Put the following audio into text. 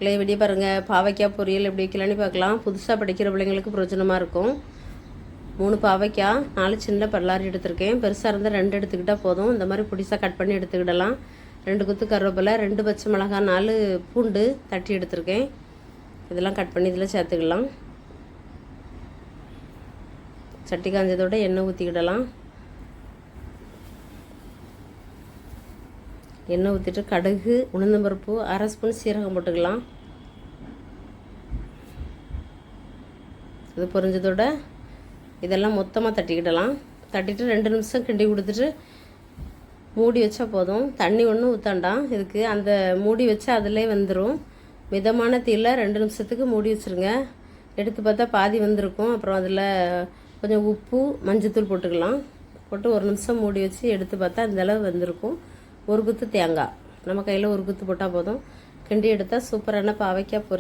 விடிய பாருங்கள், பாவைக்காய் பொரியல் எப்படி வைக்கலான்னு பார்க்கலாம். புதுசாக படிக்கிற பிள்ளைங்களுக்கு பிரயோஜனமாக இருக்கும். 3 பாவைக்காய், 4 சின்ன பல்லாரி எடுத்திருக்கேன். பெருசாக இருந்தால் 2 எடுத்துக்கிட்டால் போதும். இந்த மாதிரி புடிசாக கட் பண்ணி எடுத்துக்கிடலாம். 2 கொத்து கருவேப்பிலை, 2 பச்சை மிளகாய், 4 பூண்டு தட்டி எடுத்திருக்கேன். இதெல்லாம் கட் பண்ணி இதில் சேர்த்துக்கலாம். சட்டி காஞ்சதோட எண்ணெய் ஊற்றிக்கிடலாம். எண்ணெய் ஊற்றிட்டு கடுகு, உளுந்தம்பருப்பு, 1/2 ஸ்பூன் சீரகம் போட்டுக்கலாம். இது பொரிஞ்சதோட இதெல்லாம் மொத்தமாக தட்டிக்கிடலாம். தட்டிட்டு 2 நிமிஷம் கிண்டி கொடுத்துட்டு மூடி வச்சா போதும். தண்ணி ஒன்றும் ஊற்றாண்டாம் இதுக்கு. அந்த மூடி வச்சா அதிலே வந்துடும். மிதமான தீயில் 2 நிமிஷத்துக்கு மூடி வச்சுருங்க. எடுத்து பார்த்தா பாதி வந்திருக்கும். அப்புறம் அதில் கொஞ்சம் உப்பு, மஞ்சத்தூள் போட்டுக்கலாம். போட்டு 1 நிமிஷம் மூடி வச்சு எடுத்து பார்த்தா இந்தளவு வந்திருக்கும். 1 குத்து தேங்காய், நம்ம கையில் 1 குத்து போட்டால் போதும். கிண்டி எடுத்தால் சூப்பரான பாவைக்காய் பொரியல்.